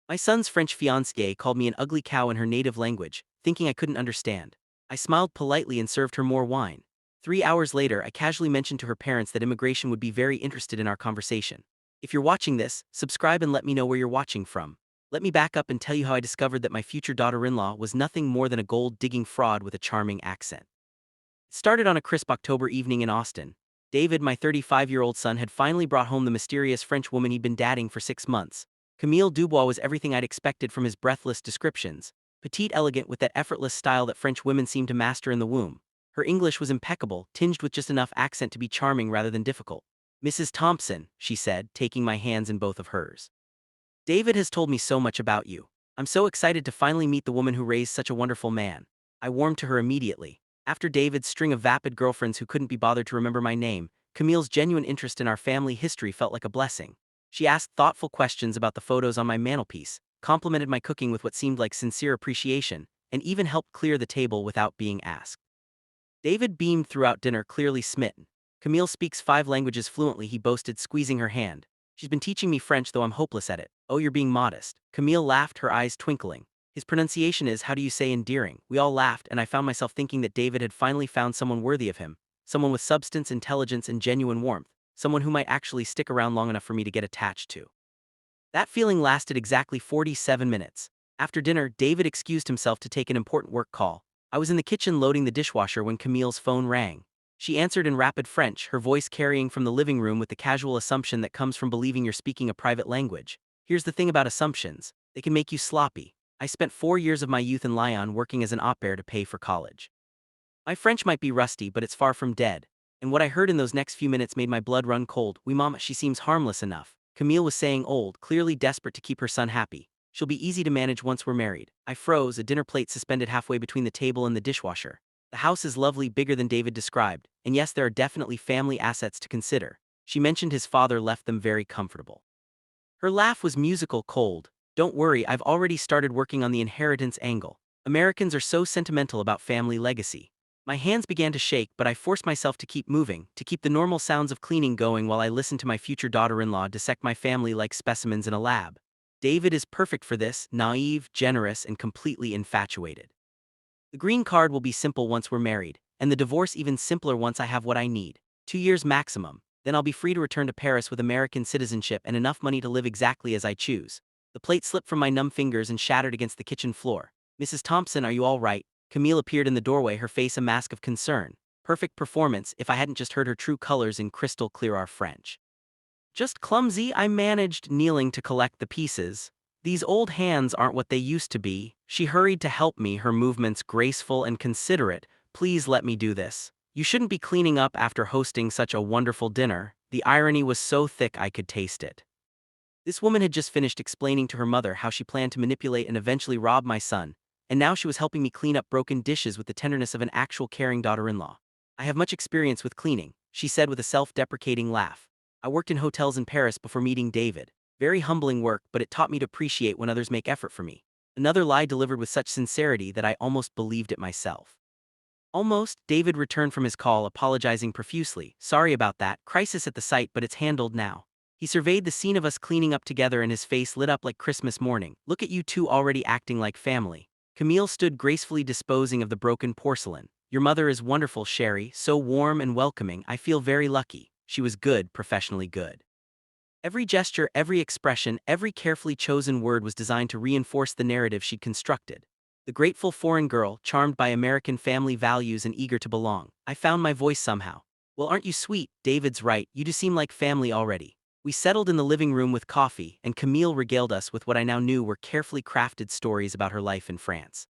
My son's French fiancée called me an ugly cow in her native language, thinking I couldn't understand. I smiled politely and served her more wine. 3 hours later, I casually mentioned to her parents that immigration would be very interested in our conversation. If you're watching this, subscribe and let me know where you're watching from. Let me back up and tell you how I discovered that my future daughter-in-law was nothing more than a gold-digging fraud with a charming accent. It started on a crisp October evening in Austin. David, my 35-year-old son, had finally brought home the mysterious French woman he'd been dating for 6 months. Camille Dubois was everything I'd expected from his breathless descriptions. Petite, elegant, with that effortless style that French women seem to master in the womb. Her English was impeccable, tinged with just enough accent to be charming rather than difficult. "Mrs. Thompson," she said, taking my hands in both of hers. "David has told me so much about you. I'm so excited to finally meet the woman who raised such a wonderful man." I warmed to her immediately. After David's string of vapid girlfriends who couldn't be bothered to remember my name, Camille's genuine interest in our family history felt like a blessing. She asked thoughtful questions about the photos on my mantelpiece, complimented my cooking with what seemed like sincere appreciation, and even helped clear the table without being asked. David beamed throughout dinner, clearly smitten. "Camille speaks 5 languages fluently," he boasted, squeezing her hand. "She's been teaching me French, though I'm hopeless at it." "Oh, you're being modest." Camille laughed, her eyes twinkling. "His pronunciation is, how do you say, endearing." We all laughed, and I found myself thinking that David had finally found someone worthy of him, someone with substance, intelligence, and genuine warmth, someone who might actually stick around long enough for me to get attached to. That feeling lasted exactly 47 minutes. After dinner, David excused himself to take an important work call. I was in the kitchen loading the dishwasher when Camille's phone rang. She answered in rapid French, her voice carrying from the living room with the casual assumption that comes from believing you're speaking a private language. Here's the thing about assumptions: they can make you sloppy. I spent 4 years of my youth in Lyon working as an au pair to pay for college. My French might be rusty, but it's far from dead. And what I heard in those next few minutes made my blood run cold. "Oui, mama, she seems harmless enough," Camille was saying, old, clearly desperate to keep her son happy. "She'll be easy to manage once we're married." I froze, a dinner plate suspended halfway between the table and the dishwasher. "The house is lovely, bigger than David described, and yes, there are definitely family assets to consider." She mentioned his father left them very comfortable. Her laugh was musical, cold. "Don't worry, I've already started working on the inheritance angle. Americans are so sentimental about family legacy." My hands began to shake, but I forced myself to keep moving, to keep the normal sounds of cleaning going while I listened to my future daughter-in-law dissect my family like specimens in a lab. David is perfect for this, naive, generous, and completely infatuated. The green card will be simple once we're married, and the divorce even simpler once I have what I need. 2 years maximum, then I'll be free to return to Paris with American citizenship and enough money to live exactly as I choose. The plate slipped from my numb fingers and shattered against the kitchen floor. "Mrs. Thompson, are you all right?" Camille appeared in the doorway, her face a mask of concern. Perfect performance, if I hadn't just heard her true colors in crystal clear our French. "Just clumsy," I managed, kneeling to collect the pieces. "These old hands aren't what they used to be." She hurried to help me, her movements graceful and considerate. "Please let me do this. You shouldn't be cleaning up after hosting such a wonderful dinner." The irony was so thick I could taste it. This woman had just finished explaining to her mother how she planned to manipulate and eventually rob my son, and now she was helping me clean up broken dishes with the tenderness of an actual caring daughter-in-law. "I have much experience with cleaning," she said with a self-deprecating laugh. "I worked in hotels in Paris before meeting David. Very humbling work, but it taught me to appreciate when others make effort for me." Another lie delivered with such sincerity that I almost believed it myself. Almost. David returned from his call, apologizing profusely. "Sorry about that. Crisis at the site, but it's handled now." He surveyed the scene of us cleaning up together and his face lit up like Christmas morning. "Look at you two already acting like family." Camille stood gracefully disposing of the broken porcelain. "Your mother is wonderful, Sherry, so warm and welcoming. I feel very lucky." She was good, professionally good. Every gesture, every expression, every carefully chosen word was designed to reinforce the narrative she'd constructed. The grateful foreign girl, charmed by American family values and eager to belong. I found my voice somehow. "Well, aren't you sweet? David's right, you do seem like family already." We settled in the living room with coffee, and Camille regaled us with what I now knew were carefully crafted stories about her life in France.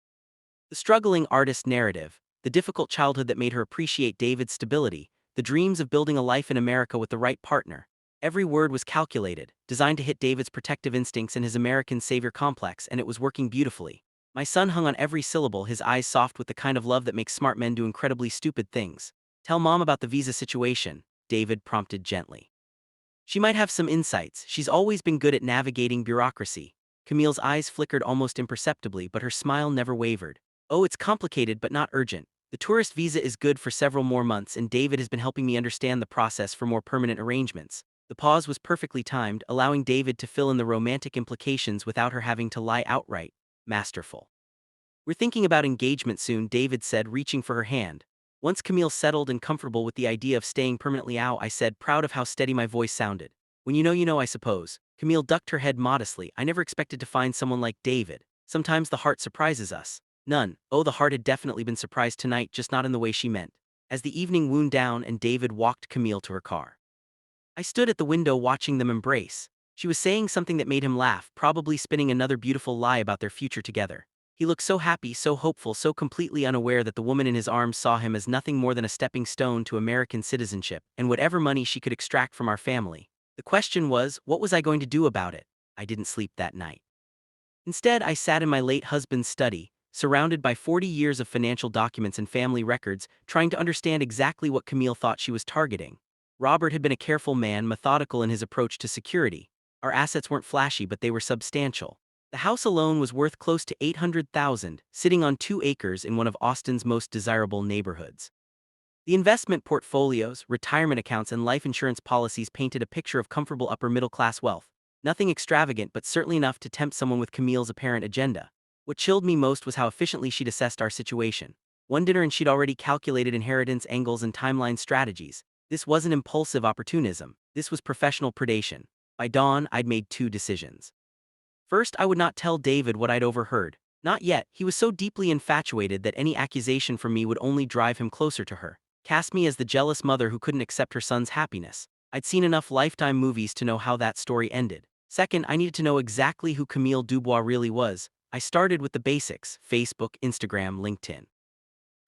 The struggling artist narrative, the difficult childhood that made her appreciate David's stability, the dreams of building a life in America with the right partner. Every word was calculated, designed to hit David's protective instincts and his American savior complex, and it was working beautifully. My son hung on every syllable, his eyes soft with the kind of love that makes smart men do incredibly stupid things. "Tell Mom about the visa situation," David prompted gently. "She might have some insights. She's always been good at navigating bureaucracy." Camille's eyes flickered almost imperceptibly, but her smile never wavered. "Oh, it's complicated but not urgent. The tourist visa is good for several more months, and David has been helping me understand the process for more permanent arrangements. The pause was perfectly timed, allowing David to fill in the romantic implications without her having to lie outright. Masterful. "We're thinking about engagement soon," David said, reaching for her hand. Once Camille settled and comfortable with the idea of staying permanently out, I said, proud of how steady my voice sounded. "When you know, I suppose." Camille ducked her head modestly. "I never expected to find someone like David. Sometimes the heart surprises us." None. Oh, the heart had definitely been surprised tonight, just not in the way she meant. As the evening wound down and David walked Camille to her car, I stood at the window watching them embrace. She was saying something that made him laugh, probably spinning another beautiful lie about their future together. He looked so happy, so hopeful, so completely unaware that the woman in his arms saw him as nothing more than a stepping stone to American citizenship and whatever money she could extract from our family. The question was, what was I going to do about it? I didn't sleep that night. Instead, I sat in my late husband's study, surrounded by 40 years of financial documents and family records, trying to understand exactly what Camille thought she was targeting. Robert had been a careful man, methodical in his approach to security. Our assets weren't flashy, but they were substantial. The house alone was worth close to $800,000, sitting on 2 acres in one of Austin's most desirable neighborhoods. The investment portfolios, retirement accounts, and life insurance policies painted a picture of comfortable upper-middle-class wealth. Nothing extravagant, but certainly enough to tempt someone with Camille's apparent agenda. What chilled me most was how efficiently she'd assessed our situation. One dinner and she'd already calculated inheritance angles and timeline strategies. This wasn't impulsive opportunism. This was professional predation. By dawn, I'd made 2 decisions. First, I would not tell David what I'd overheard. Not yet. He was so deeply infatuated that any accusation from me would only drive him closer to her. Cast me as the jealous mother who couldn't accept her son's happiness. I'd seen enough Lifetime movies to know how that story ended. Second, I needed to know exactly who Camille Dubois really was. I started with the basics: Facebook, Instagram, LinkedIn.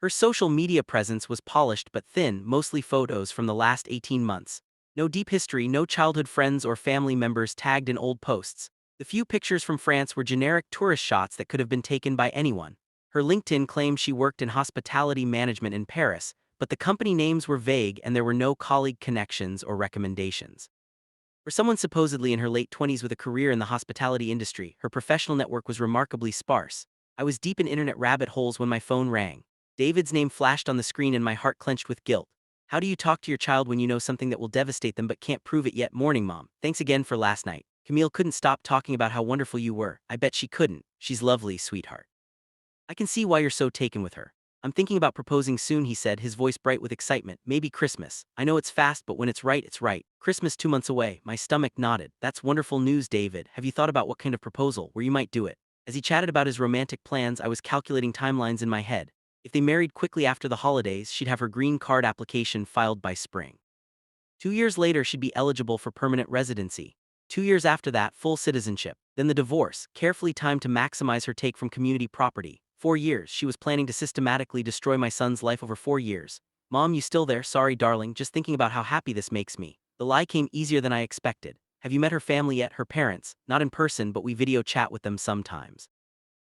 Her social media presence was polished but thin, mostly photos from the last 18 months. No deep history, no childhood friends or family members tagged in old posts. The few pictures from France were generic tourist shots that could have been taken by anyone. Her LinkedIn claimed she worked in hospitality management in Paris, but the company names were vague and there were no colleague connections or recommendations. For someone supposedly in her late 20s with a career in the hospitality industry, her professional network was remarkably sparse. I was deep in internet rabbit holes when my phone rang. David's name flashed on the screen and my heart clenched with guilt. How do you talk to your child when you know something that will devastate them but can't prove it yet? Morning, Mom. Thanks again for last night. Camille couldn't stop talking about how wonderful you were. I bet she couldn't. She's lovely, sweetheart. I can see why you're so taken with her. I'm thinking about proposing soon, he said, his voice bright with excitement. Maybe Christmas. I know it's fast, but when it's right, it's right. Christmas 2 months away. My stomach nodded. That's wonderful news, David. Have you thought about what kind of proposal, where you might do it? As he chatted about his romantic plans, I was calculating timelines in my head. If they married quickly after the holidays, she'd have her green card application filed by spring. 2 years later, she'd be eligible for permanent residency. 2 years after that, full citizenship. Then the divorce, carefully timed to maximize her take from community property. 4 years, she was planning to systematically destroy my son's life over 4 years. Mom, you still there? Sorry, darling, just thinking about how happy this makes me. The lie came easier than I expected. Have you met her family yet? Her parents, not in person, but we video chat with them sometimes.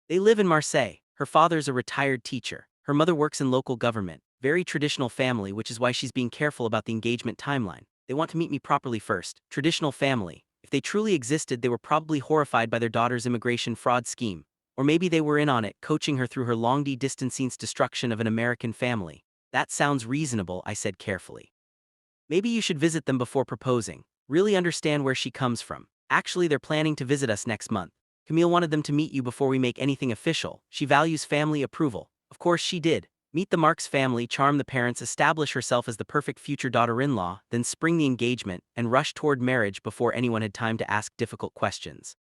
They live in Marseille. Her father's a retired teacher. Her mother works in local government. Very traditional family, which is why she's being careful about the engagement timeline. They want to meet me properly first. Traditional family. If they truly existed, they were probably horrified by their daughter's immigration fraud scheme. Or maybe they were in on it, coaching her through her long-distance destruction of an American family. That sounds reasonable, I said carefully. Maybe you should visit them before proposing. Really understand where she comes from. Actually, they're planning to visit us next month. Camille wanted them to meet you before we make anything official. She values family approval. Of course she did. Meet the Marks family, charm the parents, establish herself as the perfect future daughter-in-law, then spring the engagement, and rush toward marriage before anyone had time to ask difficult questions.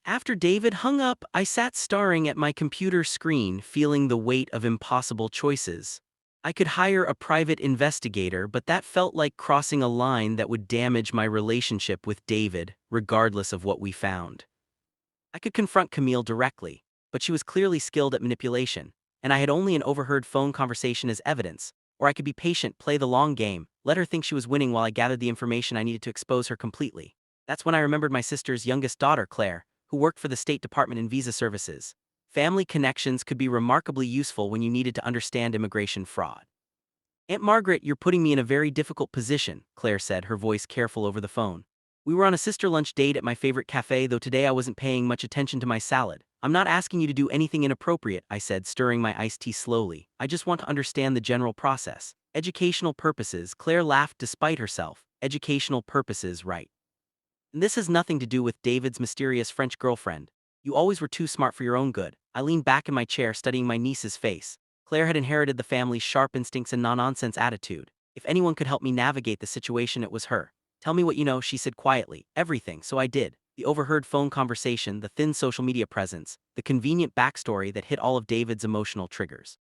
After David hung up, I sat staring at my computer screen, feeling the weight of impossible choices. I could hire a private investigator, but that felt like crossing a line that would damage my relationship with David, regardless of what we found. I could confront Camille directly, but she was clearly skilled at manipulation, and I had only an overheard phone conversation as evidence. Or I could be patient, play the long game, let her think she was winning while I gathered the information I needed to expose her completely. That's when I remembered my sister's youngest daughter, Claire, who worked for the State Department in visa services. Family connections could be remarkably useful when you needed to understand immigration fraud. Aunt Margaret, you're putting me in a very difficult position, Claire said, her voice careful over the phone. We were on a sister lunch date at my favorite cafe, though today I wasn't paying much attention to my salad. I'm not asking you to do anything inappropriate, I said, stirring my iced tea slowly. I just want to understand the general process. Educational purposes, Claire laughed despite herself. educational purposes, right? And this has nothing to do with David's mysterious French girlfriend. You always were too smart for your own good. I leaned back in my chair studying my niece's face. Claire had inherited the family's sharp instincts and no-nonsense attitude. If anyone could help me navigate the situation, it was her. Tell me what you know, she said quietly. Everything, so I did. The overheard phone conversation, the thin social media presence, the convenient backstory that hit all of David's emotional triggers.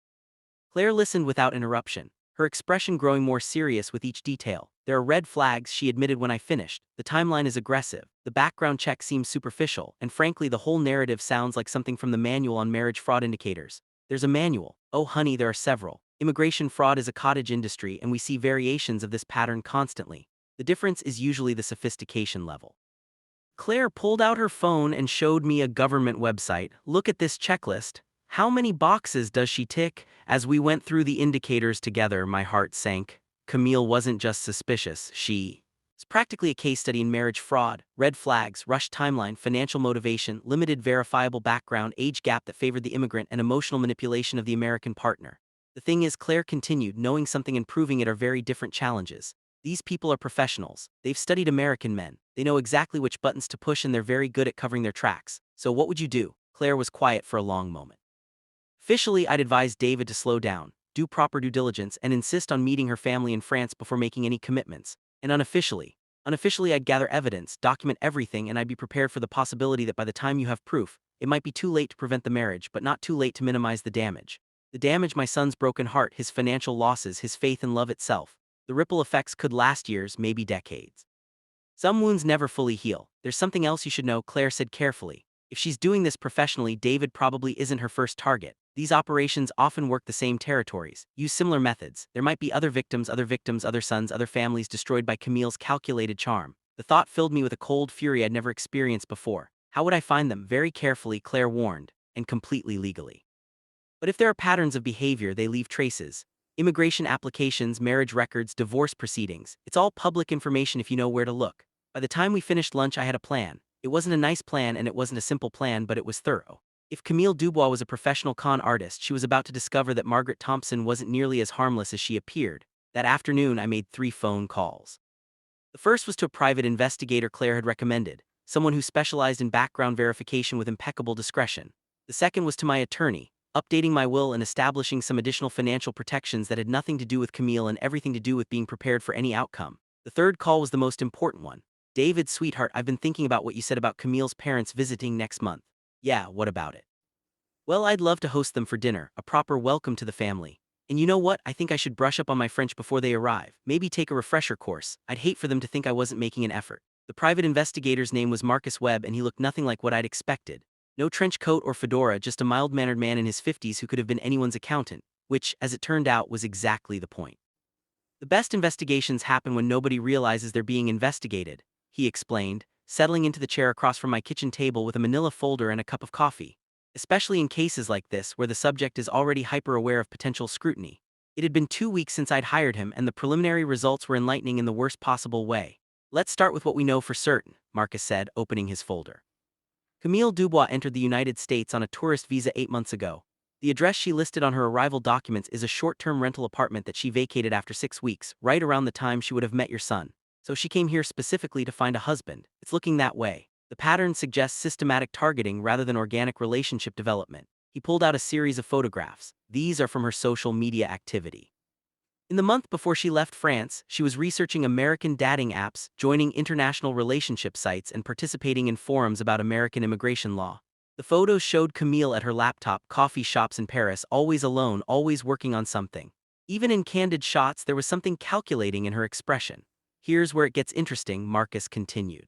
Claire listened without interruption, her expression growing more serious with each detail. There are red flags, she admitted when I finished. The timeline is aggressive, the background check seems superficial, and frankly the whole narrative sounds like something from the manual on marriage fraud indicators. There's a manual. Oh honey, there are several. Immigration fraud is a cottage industry and we see variations of this pattern constantly. The difference is usually the sophistication level. Claire pulled out her phone and showed me a government website. Look at this checklist. How many boxes does she tick? As we went through the indicators together, my heart sank. Camille wasn't just suspicious, she was practically a case study in marriage fraud, red flags, rushed timeline, financial motivation, limited verifiable background, age gap that favored the immigrant, and emotional manipulation of the American partner. The thing is, Claire continued, knowing something and proving it are very different challenges. These people are professionals. They've studied American men. They know exactly which buttons to push and they're very good at covering their tracks. So what would you do? Claire was quiet for a long moment. Officially, I'd advise David to slow down, do proper due diligence, and insist on meeting her family in France before making any commitments. And unofficially, I'd gather evidence, document everything, and I'd be prepared for the possibility that by the time you have proof, it might be too late to prevent the marriage, but not too late to minimize the damage. The damage: my son's broken heart, his financial losses, his faith in love itself. The ripple effects could last years, maybe decades. Some wounds never fully heal. There's something else you should know, Claire said carefully. If she's doing this professionally, David probably isn't her first target. These operations often work the same territories, use similar methods. There might be other victims, other sons, other families destroyed by Camille's calculated charm. The thought filled me with a cold fury I'd never experienced before. How would I find them? Very carefully, Claire warned, and completely legally. But if there are patterns of behavior, they leave traces. Immigration applications, marriage records, divorce proceedings. It's all public information if you know where to look. By the time we finished lunch, I had a plan. It wasn't a nice plan and it wasn't a simple plan, but it was thorough. If Camille Dubois was a professional con artist, she was about to discover that Margaret Thompson wasn't nearly as harmless as she appeared. That afternoon, I made 3 phone calls. The first was to a private investigator Claire had recommended, someone who specialized in background verification with impeccable discretion. The second was to my attorney, updating my will and establishing some additional financial protections that had nothing to do with Camille and everything to do with being prepared for any outcome. The third call was the most important one. David, sweetheart, I've been thinking about what you said about Camille's parents visiting next month. Yeah, what about it? Well, I'd love to host them for dinner, a proper welcome to the family. And you know what? I think I should brush up on my French before they arrive, maybe take a refresher course. I'd hate for them to think I wasn't making an effort. The private investigator's name was Marcus Webb and he looked nothing like what I'd expected. No trench coat or fedora, just a mild-mannered man in his 50s who could have been anyone's accountant, which, as it turned out, was exactly the point. The best investigations happen when nobody realizes they're being investigated, he explained, settling into the chair across from my kitchen table with a manila folder and a cup of coffee. Especially in cases like this where the subject is already hyper-aware of potential scrutiny. It had been 2 weeks since I'd hired him and the preliminary results were enlightening in the worst possible way. Let's start with what we know for certain, Marcus said, opening his folder. Camille Dubois entered the United States on a tourist visa 8 months ago. The address she listed on her arrival documents is a short-term rental apartment that she vacated after 6 weeks, right around the time she would have met your son. So she came here specifically to find a husband. It's looking that way. The pattern suggests systematic targeting rather than organic relationship development. He pulled out a series of photographs. These are from her social media activity. In the month before she left France, she was researching American dating apps, joining international relationship sites, and participating in forums about American immigration law. The photos showed Camille at her laptop, coffee shops in Paris, always alone, always working on something. Even in candid shots, there was something calculating in her expression. Here's where it gets interesting, Marcus continued.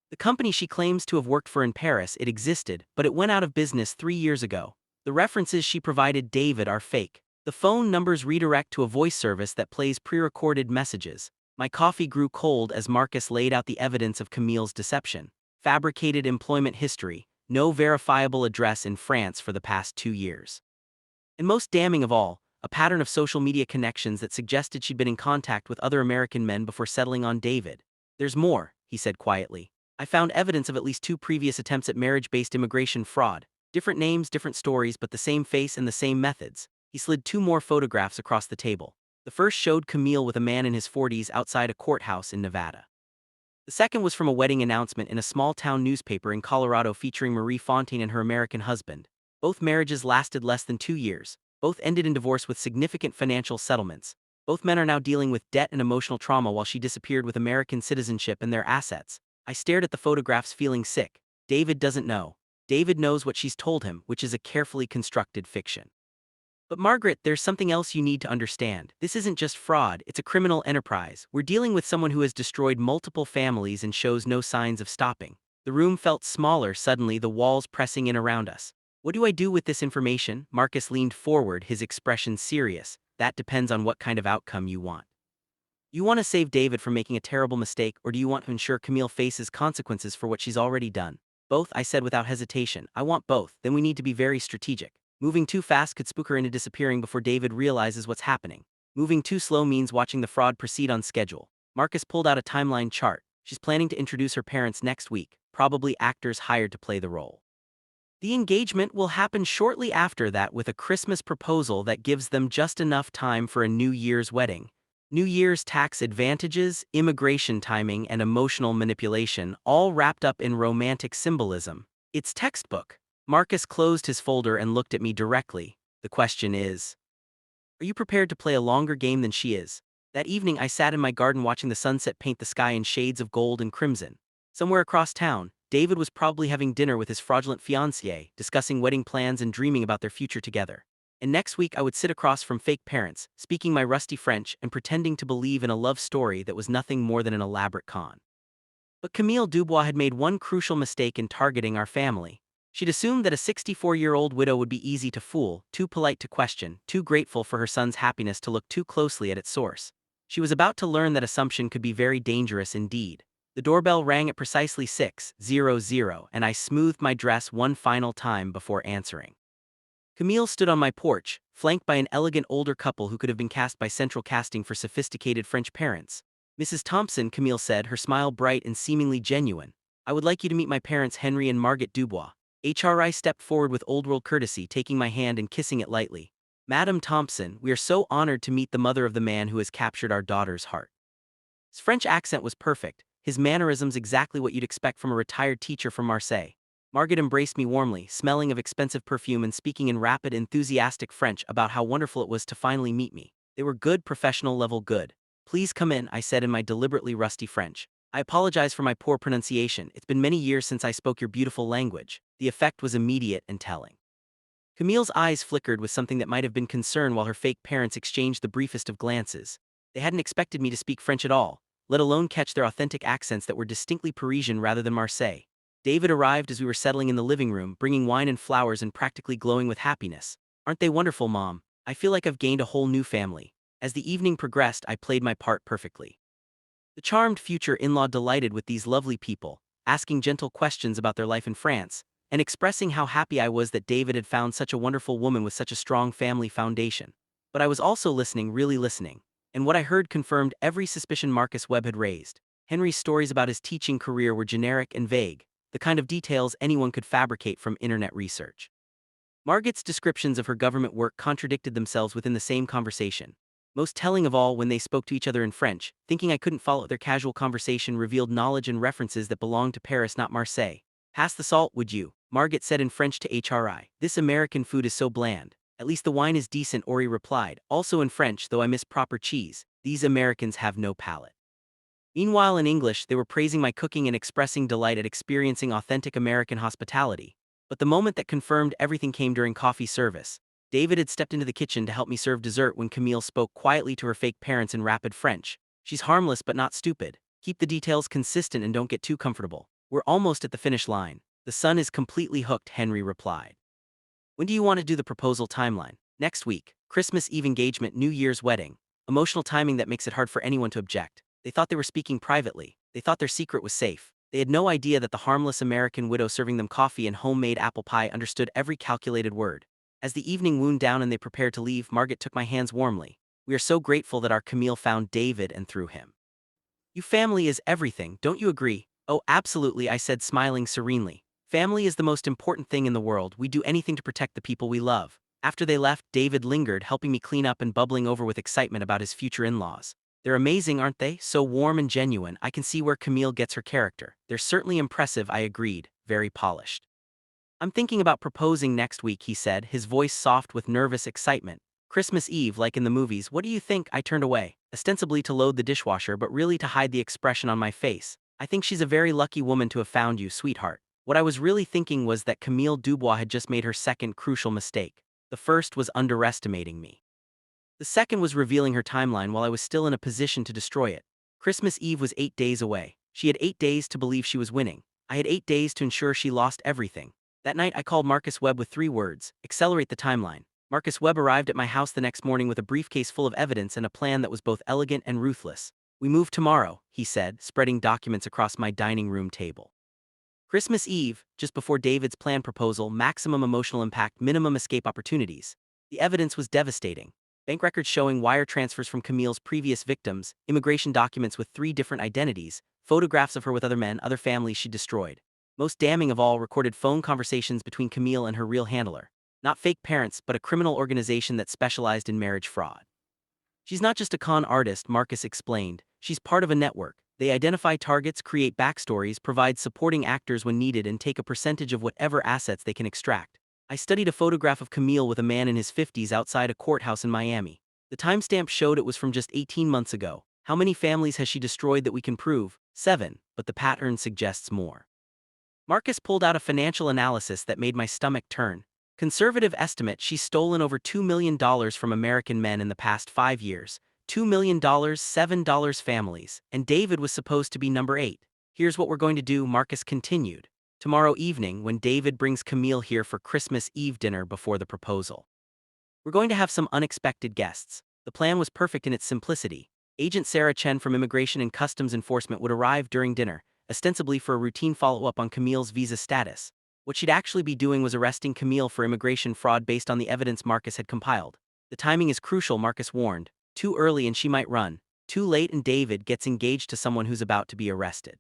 The company she claims to have worked for in Paris, it existed, but it went out of business 3 years ago. The references she provided David are fake. The phone numbers redirect to a voice service that plays pre-recorded messages. My coffee grew cold as Marcus laid out the evidence of Camille's deception. Fabricated employment history, no verifiable address in France for the past 2 years. And most damning of all, a pattern of social media connections that suggested she'd been in contact with other American men before settling on David. There's more, he said quietly. I found evidence of at least 2 previous attempts at marriage-based immigration fraud. Different names, different stories, but the same face and the same methods. He slid 2 more photographs across the table. The first showed Camille with a man in his 40s outside a courthouse in Nevada. The second was from a wedding announcement in a small-town newspaper in Colorado featuring Marie Fontaine and her American husband. Both marriages lasted less than 2 years. Both ended in divorce with significant financial settlements. Both men are now dealing with debt and emotional trauma while she disappeared with American citizenship and their assets. I stared at the photographs feeling sick. David doesn't know. David knows what she's told him, which is a carefully constructed fiction. But Margaret, there's something else you need to understand. This isn't just fraud, it's a criminal enterprise. We're dealing with someone who has destroyed multiple families and shows no signs of stopping. The room felt smaller suddenly, the walls pressing in around us. What do I do with this information? Marcus leaned forward, his expression serious. That depends on what kind of outcome you want. You want to save David from making a terrible mistake, or do you want to ensure Camille faces consequences for what she's already done? Both, I said without hesitation. I want both. Then we need to be very strategic. Moving too fast could spook her into disappearing before David realizes what's happening. Moving too slow means watching the fraud proceed on schedule. Marcus pulled out a timeline chart. She's planning to introduce her parents next week, probably actors hired to play the role. The engagement will happen shortly after that with a Christmas proposal that gives them just enough time for a New Year's wedding. New Year's tax advantages, immigration timing, and emotional manipulation, all wrapped up in romantic symbolism. It's textbook. Marcus closed his folder and looked at me directly. The question is, are you prepared to play a longer game than she is? That evening I sat in my garden watching the sunset paint the sky in shades of gold and crimson. Somewhere across town, David was probably having dinner with his fraudulent fiancée, discussing wedding plans and dreaming about their future together. And next week I would sit across from fake parents, speaking my rusty French and pretending to believe in a love story that was nothing more than an elaborate con. But Camille Dubois had made one crucial mistake in targeting our family. She'd assumed that a 64-year-old widow would be easy to fool, too polite to question, too grateful for her son's happiness to look too closely at its source. She was about to learn that assumption could be very dangerous indeed. The doorbell rang at precisely 6:00, and I smoothed my dress one final time before answering. Camille stood on my porch, flanked by an elegant older couple who could have been cast by central casting for sophisticated French parents. "Mrs. Thompson," Camille said, her smile bright and seemingly genuine, "I would like you to meet my parents, Henry and Margaret Dubois." HRI stepped forward with old-world courtesy, taking my hand and kissing it lightly. "Madame Thompson, we are so honored to meet the mother of the man who has captured our daughter's heart." His French accent was perfect, his mannerisms exactly what you'd expect from a retired teacher from Marseille. Margaret embraced me warmly, smelling of expensive perfume and speaking in rapid, enthusiastic French about how wonderful it was to finally meet me. They were good, professional level good. "Please come in," I said in my deliberately rusty French. "I apologize for my poor pronunciation. It's been many years since I spoke your beautiful language." The effect was immediate and telling. Camille's eyes flickered with something that might have been concern while her fake parents exchanged the briefest of glances. They hadn't expected me to speak French at all, let alone catch their authentic accents that were distinctly Parisian rather than Marseille. David arrived as we were settling in the living room, bringing wine and flowers and practically glowing with happiness. "Aren't they wonderful, Mom? I feel like I've gained a whole new family." As the evening progressed, I played my part perfectly. The charmed future in-law delighted with these lovely people, asking gentle questions about their life in France, and expressing how happy I was that David had found such a wonderful woman with such a strong family foundation. But I was also listening, really listening, and what I heard confirmed every suspicion Marcus Webb had raised. Henry's stories about his teaching career were generic and vague, the kind of details anyone could fabricate from internet research. Margaret's descriptions of her government work contradicted themselves within the same conversation. Most telling of all, when they spoke to each other in French, thinking I couldn't follow their casual conversation revealed knowledge and references that belonged to Paris, not Marseille. "Pass the salt, would you?" Margaret said in French to HRI. "This American food is so bland." "At least the wine is decent," Ori replied, also in French, though I miss proper cheese. "These Americans have no palate." Meanwhile in English, they were praising my cooking and expressing delight at experiencing authentic American hospitality. But the moment that confirmed everything came during coffee service. David had stepped into the kitchen to help me serve dessert when Camille spoke quietly to her fake parents in rapid French. "She's harmless but not stupid. Keep the details consistent and don't get too comfortable. We're almost at the finish line." "The son is completely hooked," Henry replied. "When do you want to do the proposal timeline?" "Next week. Christmas Eve engagement, New Year's wedding." Emotional timing that makes it hard for anyone to object. They thought they were speaking privately. They thought their secret was safe. They had no idea that the harmless American widow serving them coffee and homemade apple pie understood every calculated word. As the evening wound down and they prepared to leave, Margaret took my hands warmly. "We are so grateful that our Camille found David and through him. You family is everything, don't you agree?" "Oh, absolutely," I said, smiling serenely. "Family is the most important thing in the world. We do anything to protect the people we love." After they left, David lingered, helping me clean up and bubbling over with excitement about his future in-laws. They're amazing, aren't they? So warm and genuine. I can see where Camille gets her character. They're certainly impressive, I agreed, very polished. I'm thinking about proposing next week, he said, his voice soft with nervous excitement. Christmas Eve, like in the movies. What do you think? I turned away, ostensibly to load the dishwasher, but really to hide the expression on my face. I think she's a very lucky woman to have found you, sweetheart. What I was really thinking was that Camille Dubois had just made her second crucial mistake. The first was underestimating me. The second was revealing her timeline while I was still in a position to destroy it. Christmas Eve was 8 days away. She had 8 days to believe she was winning. I had 8 days to ensure she lost everything. That night I called Marcus Webb with 3 words: accelerate the timeline. Marcus Webb arrived at my house the next morning with a briefcase full of evidence and a plan that was both elegant and ruthless. We move tomorrow, he said, spreading documents across my dining room table. Christmas Eve, just before David's planned proposal, maximum emotional impact, minimum escape opportunities. The evidence was devastating. Bank records showing wire transfers from Camille's previous victims, immigration documents with 3 different identities, photographs of her with other men, other families she destroyed. Most damning of all, recorded phone conversations between Camille and her real handler. Not fake parents, but a criminal organization that specialized in marriage fraud. She's not just a con artist, Marcus explained. She's part of a network. They identify targets, create backstories, provide supporting actors when needed, and take a percentage of whatever assets they can extract. I studied a photograph of Camille with a man in his 50s outside a courthouse in Miami. The timestamp showed it was from just 18 months ago. How many families has she destroyed that we can prove? 7, but the pattern suggests more. Marcus pulled out a financial analysis that made my stomach turn. Conservative estimate: she's stolen over $2 million from American men in the past 5 years. $2 million, $7 families, and David was supposed to be number 8. Here's what we're going to do, Marcus continued. Tomorrow evening, when David brings Camille here for Christmas Eve dinner before the proposal, we're going to have some unexpected guests. The plan was perfect in its simplicity. Agent Sarah Chen from Immigration and Customs Enforcement would arrive during dinner, ostensibly for a routine follow-up on Camille's visa status. What she'd actually be doing was arresting Camille for immigration fraud based on the evidence Marcus had compiled. The timing is crucial, Marcus warned. Too early and she might run. Too late and David gets engaged to someone who's about to be arrested.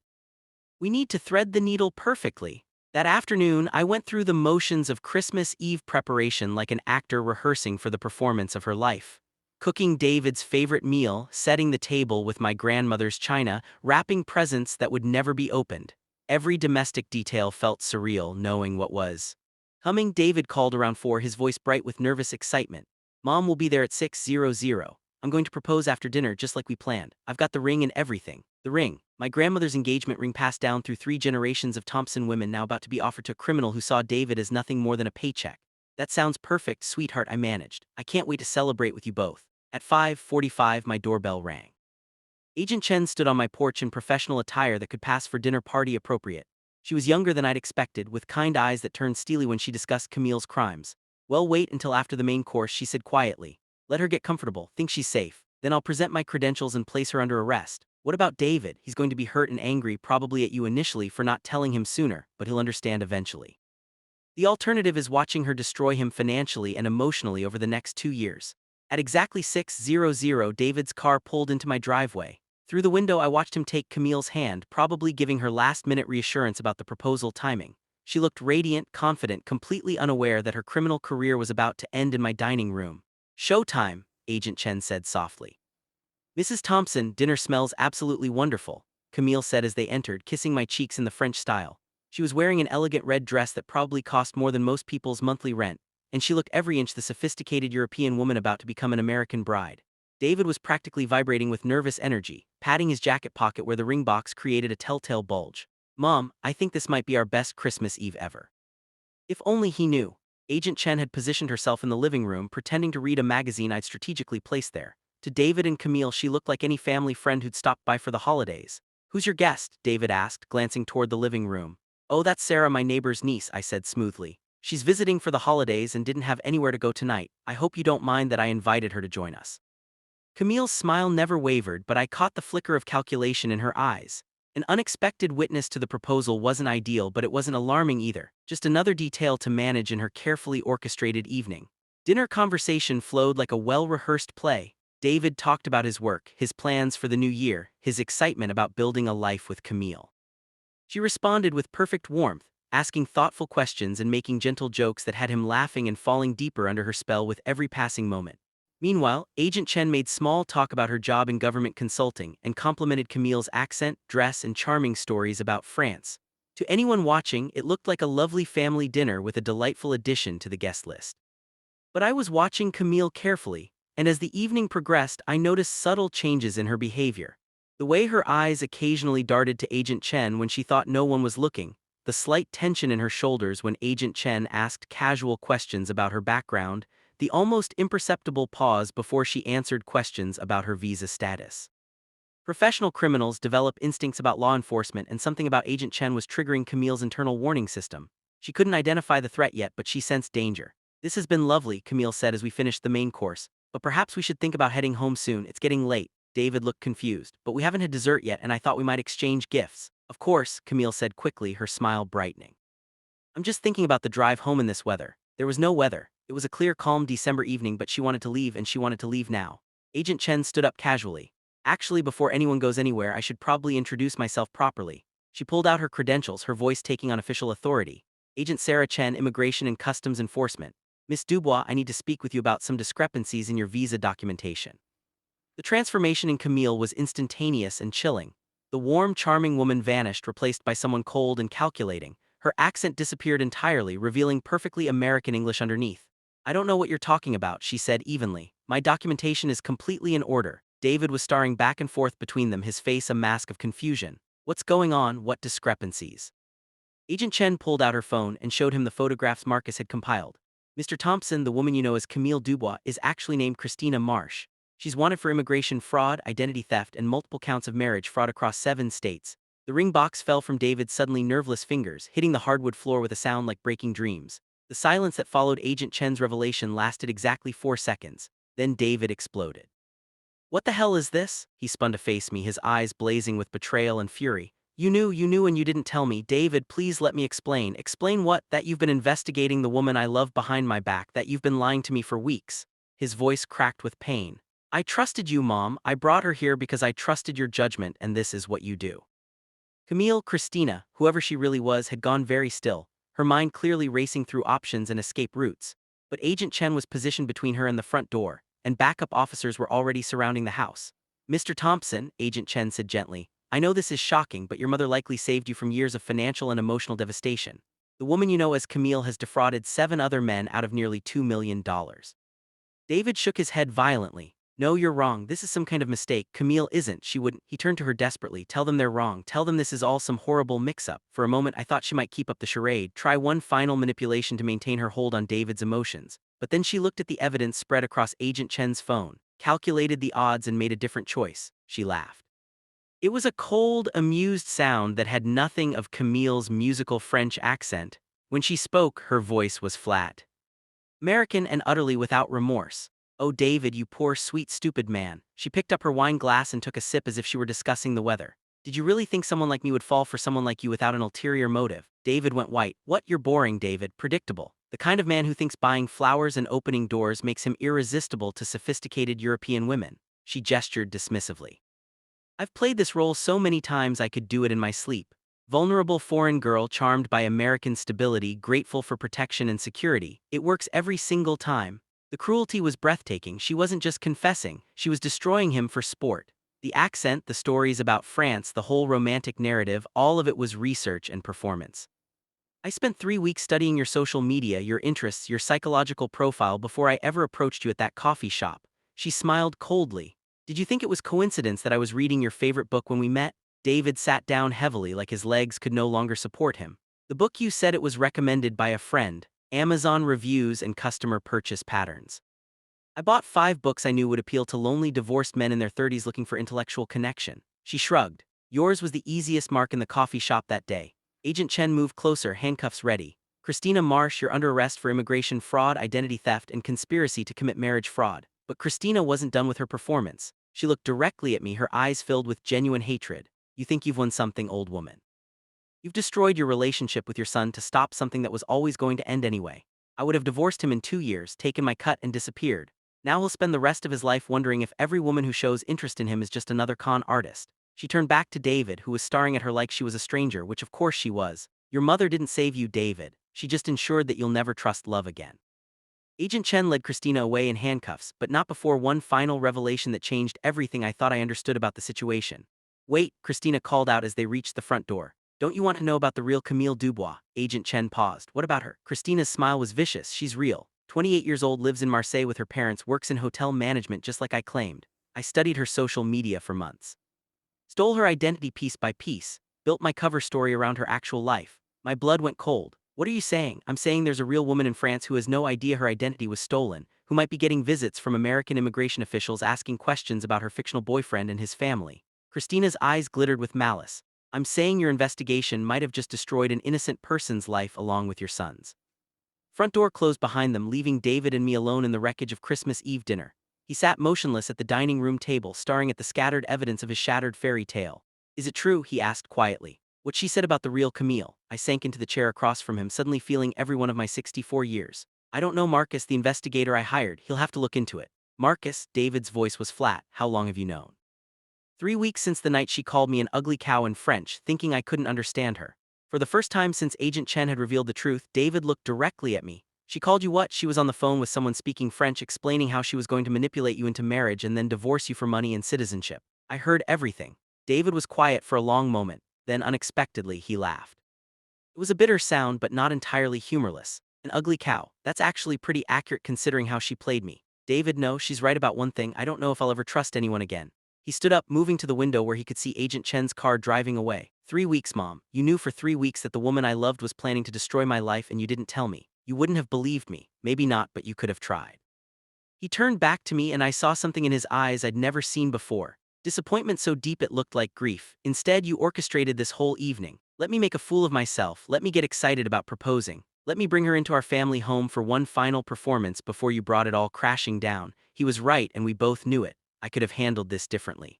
We need to thread the needle perfectly. That afternoon, I went through the motions of Christmas Eve preparation like an actor rehearsing for the performance of her life. Cooking David's favorite meal, setting the table with my grandmother's china, wrapping presents that would never be opened. Every domestic detail felt surreal, knowing what was coming. David called around 4, his voice bright with nervous excitement. Mom will be there at 6:00. I'm going to propose after dinner just like we planned. I've got the ring and everything. The ring, my grandmother's engagement ring passed down through 3 generations of Thompson women, now about to be offered to a criminal who saw David as nothing more than a paycheck. That sounds perfect, sweetheart, I managed. I can't wait to celebrate with you both. At 5:45, my doorbell rang. Agent Chen stood on my porch in professional attire that could pass for dinner party appropriate. She was younger than I'd expected, with kind eyes that turned steely when she discussed Camille's crimes. Well, wait until after the main course, she said quietly. Let her get comfortable, think she's safe. Then I'll present my credentials and place her under arrest. What about David? He's going to be hurt and angry, probably at you initially for not telling him sooner, but he'll understand eventually. The alternative is watching her destroy him financially and emotionally over the next 2 years. At exactly 6:00, David's car pulled into my driveway. Through the window, I watched him take Camille's hand, probably giving her last-minute reassurance about the proposal timing. She looked radiant, confident, completely unaware that her criminal career was about to end in my dining room. Showtime, Agent Chen said softly. Mrs. Thompson, dinner smells absolutely wonderful, Camille said as they entered, kissing my cheeks in the French style. She was wearing an elegant red dress that probably cost more than most people's monthly rent, and she looked every inch the sophisticated European woman about to become an American bride. David was practically vibrating with nervous energy, patting his jacket pocket where the ring box created a telltale bulge. Mom, I think this might be our best Christmas Eve ever. If only he knew. Agent Chen had positioned herself in the living room, pretending to read a magazine I'd strategically placed there. To David and Camille, she looked like any family friend who'd stopped by for the holidays. Who's your guest? David asked, glancing toward the living room. Oh, that's Sarah, my neighbor's niece, I said smoothly. She's visiting for the holidays and didn't have anywhere to go tonight. I hope you don't mind that I invited her to join us. Camille's smile never wavered, but I caught the flicker of calculation in her eyes. An unexpected witness to the proposal wasn't ideal, but it wasn't alarming either, just another detail to manage in her carefully orchestrated evening. Dinner conversation flowed like a well-rehearsed play. David talked about his work, his plans for the new year, his excitement about building a life with Camille. She responded with perfect warmth, asking thoughtful questions and making gentle jokes that had him laughing and falling deeper under her spell with every passing moment. Meanwhile, Agent Chen made small talk about her job in government consulting and complimented Camille's accent, dress, and charming stories about France. To anyone watching, it looked like a lovely family dinner with a delightful addition to the guest list. But I was watching Camille carefully, and as the evening progressed, I noticed subtle changes in her behavior. The way her eyes occasionally darted to Agent Chen when she thought no one was looking, the slight tension in her shoulders when Agent Chen asked casual questions about her background, the almost imperceptible pause before she answered questions about her visa status. Professional criminals develop instincts about law enforcement, and something about Agent Chen was triggering Camille's internal warning system. She couldn't identify the threat yet, but she sensed danger. "This has been lovely," Camille said as we finished the main course, "but perhaps we should think about heading home soon. It's getting late." David looked confused. "But we haven't had dessert yet, and I thought we might exchange gifts." "Of course," Camille said quickly, her smile brightening. "I'm just thinking about the drive home in this weather." There was no weather. It was a clear, calm December evening, but she wanted to leave, and she wanted to leave now. Agent Chen stood up casually. "Actually, before anyone goes anywhere, I should probably introduce myself properly." She pulled out her credentials, her voice taking on official authority. "Agent Sarah Chen, Immigration and Customs Enforcement. Miss Dubois, I need to speak with you about some discrepancies in your visa documentation." The transformation in Camille was instantaneous and chilling. The warm, charming woman vanished, replaced by someone cold and calculating. Her accent disappeared entirely, revealing perfectly American English underneath. "I don't know what you're talking about," she said evenly. "My documentation is completely in order." David was staring back and forth between them, his face a mask of confusion. "What's going on? What discrepancies?" Agent Chen pulled out her phone and showed him the photographs Marcus had compiled. "Mr. Thompson, the woman you know as Camille Dubois, is actually named Christina Marsh. She's wanted for immigration fraud, identity theft, and multiple counts of marriage fraud across 7 states." The ring box fell from David's suddenly nerveless fingers, hitting the hardwood floor with a sound like breaking dreams. The silence that followed Agent Chen's revelation lasted exactly 4 seconds. Then David exploded. "What the hell is this?" He spun to face me, his eyes blazing with betrayal and fury. You knew and you didn't tell me." "David, please let me explain." "Explain what?" "That you've been investigating the woman I love behind my back, that you've been lying to me for weeks." His voice cracked with pain. "I trusted you, Mom. I brought her here because I trusted your judgment, and this is what you do." Camille, Christina, whoever she really was, had gone very still, her mind clearly racing through options and escape routes. But Agent Chen was positioned between her and the front door, and backup officers were already surrounding the house. "Mr. Thompson," Agent Chen said gently, "I know this is shocking, but your mother likely saved you from years of financial and emotional devastation. The woman you know as Camille has defrauded 7 other men out of nearly $2 million." David shook his head violently. "No, you're wrong. This is some kind of mistake. Camille isn't. She wouldn't." He turned to her desperately. "Tell them they're wrong. Tell them this is all some horrible mix-up." For a moment I thought she might keep up the charade, try one final manipulation to maintain her hold on David's emotions. But then she looked at the evidence spread across Agent Chen's phone, calculated the odds, and made a different choice. She laughed. It was a cold, amused sound that had nothing of Camille's musical French accent. When she spoke, her voice was flat, American, and utterly without remorse. "Oh, David, you poor, sweet, stupid man." She picked up her wine glass and took a sip as if she were discussing the weather. "Did you really think someone like me would fall for someone like you without an ulterior motive?" David went white. "What? You're boring, David. Predictable. The kind of man who thinks buying flowers and opening doors makes him irresistible to sophisticated European women." She gestured dismissively. "I've played this role so many times I could do it in my sleep. Vulnerable foreign girl charmed by American stability, grateful for protection and security. It works every single time." The cruelty was breathtaking. She wasn't just confessing, she was destroying him for sport. The accent, the stories about France, the whole romantic narrative, all of it was research and performance. "I spent 3 weeks studying your social media, your interests, your psychological profile before I ever approached you at that coffee shop." She smiled coldly. "Did you think it was coincidence that I was reading your favorite book when we met?" David sat down heavily, like his legs could no longer support him. "The book you said it was recommended by a friend, Amazon Reviews and Customer Purchase Patterns. I bought 5 books I knew would appeal to lonely divorced men in their 30s looking for intellectual connection." She shrugged. "Yours was the easiest mark in the coffee shop that day." Agent Chen moved closer, handcuffs ready. "Christina Marsh, you're under arrest for immigration fraud, identity theft, and conspiracy to commit marriage fraud." But Christina wasn't done with her performance. She looked directly at me, her eyes filled with genuine hatred. "You think you've won something, old woman? You've destroyed your relationship with your son to stop something that was always going to end anyway. I would have divorced him in 2 years, taken my cut, and disappeared. Now he'll spend the rest of his life wondering if every woman who shows interest in him is just another con artist." She turned back to David, who was staring at her like she was a stranger, which of course she was. Your mother didn't save you, David. She just ensured that you'll never trust love again. Agent Chen led Christina away in handcuffs, but not before one final revelation that changed everything I thought I understood about the situation. Wait, Christina called out as they reached the front door. Don't you want to know about the real Camille Dubois? Agent Chen paused. What about her? Christina's smile was vicious. She's real. 28 years old, lives in Marseille with her parents, works in hotel management just like I claimed. I studied her social media for months. Stole her identity piece by piece, built my cover story around her actual life. My blood went cold. What are you saying? I'm saying there's a real woman in France who has no idea her identity was stolen, who might be getting visits from American immigration officials asking questions about her fictional boyfriend and his family. Christina's eyes glittered with malice. I'm saying your investigation might have just destroyed an innocent person's life along with your son's. Front door closed behind them, leaving David and me alone in the wreckage of Christmas Eve dinner. He sat motionless at the dining room table, staring at the scattered evidence of his shattered fairy tale. Is it true? He asked quietly. What she said about the real Camille. I sank into the chair across from him, suddenly feeling every one of my 64 years. I don't know Marcus, the investigator I hired. He'll have to look into it. Marcus, David's voice was flat. How long have you known? 3 weeks since the night she called me an ugly cow in French, thinking I couldn't understand her. For the first time since Agent Chen had revealed the truth, David looked directly at me. She called you what? She was on the phone with someone speaking French, explaining how she was going to manipulate you into marriage and then divorce you for money and citizenship. I heard everything. David was quiet for a long moment, then unexpectedly he laughed. It was a bitter sound but not entirely humorless. An ugly cow. That's actually pretty accurate considering how she played me. David, no, she's right about one thing. I don't know if I'll ever trust anyone again. He stood up, moving to the window where he could see Agent Chen's car driving away. 3 weeks, Mom. You knew for 3 weeks that the woman I loved was planning to destroy my life and you didn't tell me. You wouldn't have believed me. Maybe not, but you could have tried. He turned back to me and I saw something in his eyes I'd never seen before. Disappointment so deep it looked like grief. Instead, you orchestrated this whole evening. Let me make a fool of myself. Let me get excited about proposing. Let me bring her into our family home for one final performance before you brought it all crashing down. He was right and we both knew it. I could have handled this differently.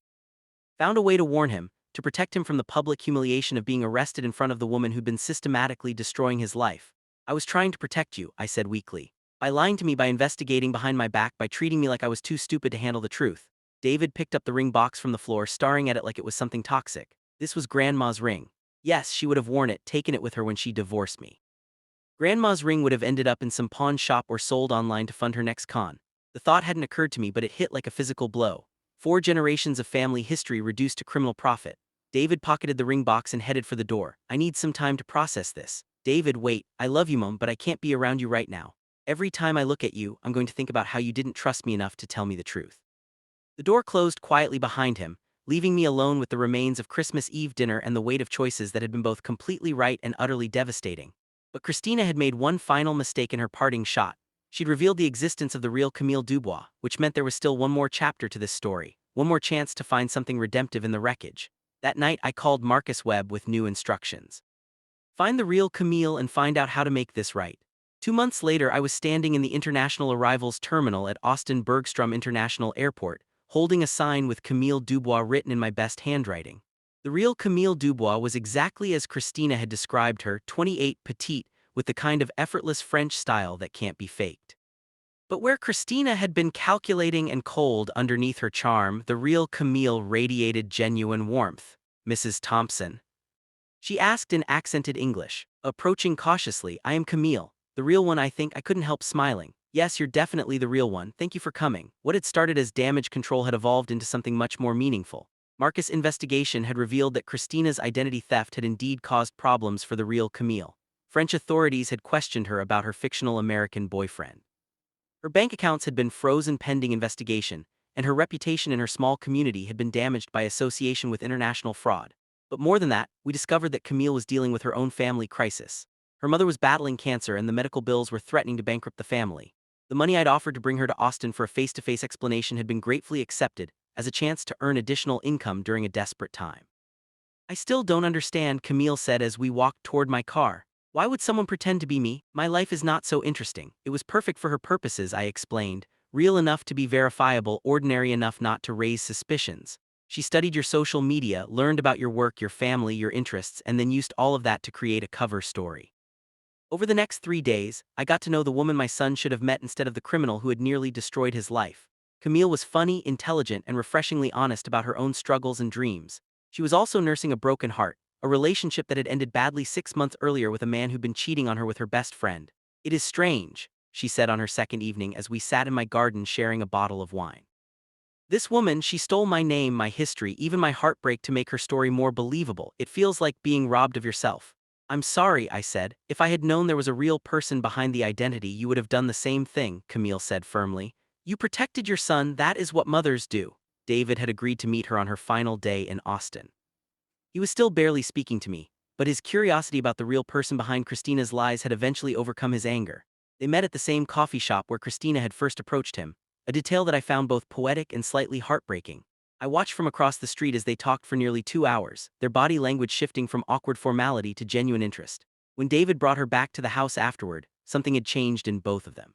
Found a way to warn him, to protect him from the public humiliation of being arrested in front of the woman who'd been systematically destroying his life. I was trying to protect you, I said weakly. By lying to me, by investigating behind my back, by treating me like I was too stupid to handle the truth. David picked up the ring box from the floor, staring at it like it was something toxic. This was Grandma's ring. Yes, she would have worn it, taken it with her when she divorced me. Grandma's ring would have ended up in some pawn shop or sold online to fund her next con. The thought hadn't occurred to me, but it hit like a physical blow. 4 generations of family history reduced to criminal profit. David pocketed the ring box and headed for the door. I need some time to process this. David, wait. I love you, Mom, but I can't be around you right now. Every time I look at you, I'm going to think about how you didn't trust me enough to tell me the truth. The door closed quietly behind him, leaving me alone with the remains of Christmas Eve dinner and the weight of choices that had been both completely right and utterly devastating. But Christina had made one final mistake in her parting shot. She'd revealed the existence of the real Camille Dubois, which meant there was still one more chapter to this story, one more chance to find something redemptive in the wreckage. That night, I called Marcus Webb with new instructions. Find the real Camille and find out how to make this right. 2 months later, I was standing in the international arrivals terminal at Austin Bergstrom International Airport, holding a sign with Camille Dubois written in my best handwriting. The real Camille Dubois was exactly as Christina had described her, 28, petite, with the kind of effortless French style that can't be faked. But where Christina had been calculating and cold underneath her charm, the real Camille radiated genuine warmth. Mrs. Thompson? She asked in accented English. Approaching cautiously, I am Camille, the real one. I think I couldn't help smiling. Yes, you're definitely the real one. Thank you for coming. What had started as damage control had evolved into something much more meaningful. Marcus' investigation had revealed that Christina's identity theft had indeed caused problems for the real Camille. French authorities had questioned her about her fictional American boyfriend. Her bank accounts had been frozen pending investigation, and her reputation in her small community had been damaged by association with international fraud. But more than that, we discovered that Camille was dealing with her own family crisis. Her mother was battling cancer and the medical bills were threatening to bankrupt the family. The money I'd offered to bring her to Austin for a face-to-face explanation had been gratefully accepted as a chance to earn additional income during a desperate time. I still don't understand, Camille said as we walked toward my car. Why would someone pretend to be me? My life is not so interesting. It was perfect for her purposes, I explained. Real enough to be verifiable, ordinary enough not to raise suspicions. She studied your social media, learned about your work, your family, your interests, and then used all of that to create a cover story. Over the next 3 days, I got to know the woman my son should have met instead of the criminal who had nearly destroyed his life. Camille was funny, intelligent, and refreshingly honest about her own struggles and dreams. She was also nursing a broken heart, a relationship that had ended badly 6 months earlier with a man who'd been cheating on her with her best friend. "It is strange," she said on her second evening as we sat in my garden sharing a bottle of wine. "This woman, she stole my name, my history, even my heartbreak to make her story more believable. It feels like being robbed of yourself." "I'm sorry," I said. "If I had known there was a real person behind the identity, you would have done the same thing," Camille said firmly. "You protected your son, that is what mothers do." David had agreed to meet her on her final day in Austin. He was still barely speaking to me, but his curiosity about the real person behind Christina's lies had eventually overcome his anger. They met at the same coffee shop where Christina had first approached him, a detail that I found both poetic and slightly heartbreaking. I watched from across the street as they talked for nearly 2 hours, their body language shifting from awkward formality to genuine interest. When David brought her back to the house afterward, something had changed in both of them.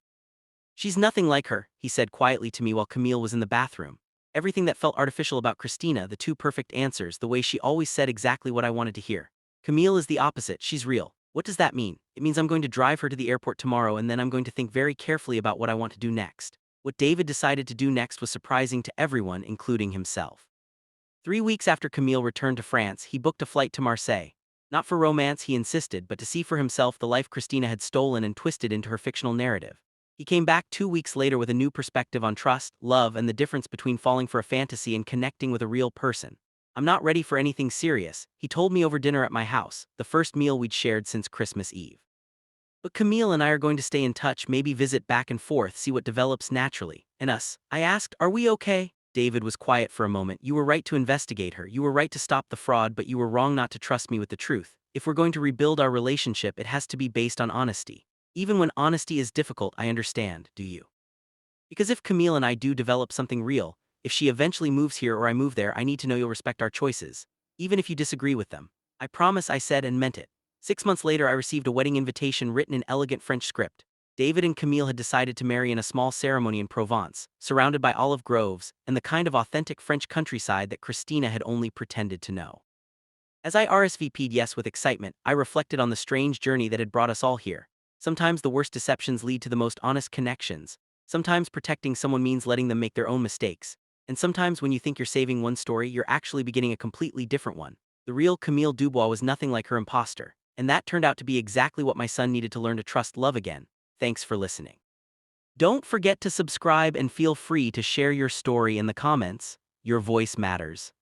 "She's nothing like her," he said quietly to me while Camille was in the bathroom. Everything that felt artificial about Christina, the two perfect answers, the way she always said exactly what I wanted to hear. "Camille is the opposite, she's real." What does that mean? It means I'm going to drive her to the airport tomorrow and then I'm going to think very carefully about what I want to do next. What David decided to do next was surprising to everyone, including himself. 3 weeks after Camille returned to France, he booked a flight to Marseille. Not for romance, he insisted, but to see for himself the life Christina had stolen and twisted into her fictional narrative. He came back 2 weeks later with a new perspective on trust, love, and the difference between falling for a fantasy and connecting with a real person. "I'm not ready for anything serious," he told me over dinner at my house, the first meal we'd shared since Christmas Eve. "But Camille and I are going to stay in touch, maybe visit back and forth, see what develops naturally." "And us?" I asked. "Are we okay?" David was quiet for a moment. "You were right to investigate her, you were right to stop the fraud, but you were wrong not to trust me with the truth. If we're going to rebuild our relationship, it has to be based on honesty. Even when honesty is difficult, I understand, do you? Because if Camille and I do develop something real, if she eventually moves here or I move there, I need to know you'll respect our choices, even if you disagree with them." "I promise," I said and meant it. 6 months later, I received a wedding invitation written in elegant French script. David and Camille had decided to marry in a small ceremony in Provence, surrounded by olive groves and the kind of authentic French countryside that Christina had only pretended to know. As I RSVP'd yes with excitement, I reflected on the strange journey that had brought us all here. Sometimes the worst deceptions lead to the most honest connections. Sometimes protecting someone means letting them make their own mistakes. And sometimes when you think you're saving one story, you're actually beginning a completely different one. The real Camille Dubois was nothing like her imposter. And that turned out to be exactly what my son needed to learn to trust love again. Thanks for listening. Don't forget to subscribe and feel free to share your story in the comments. Your voice matters.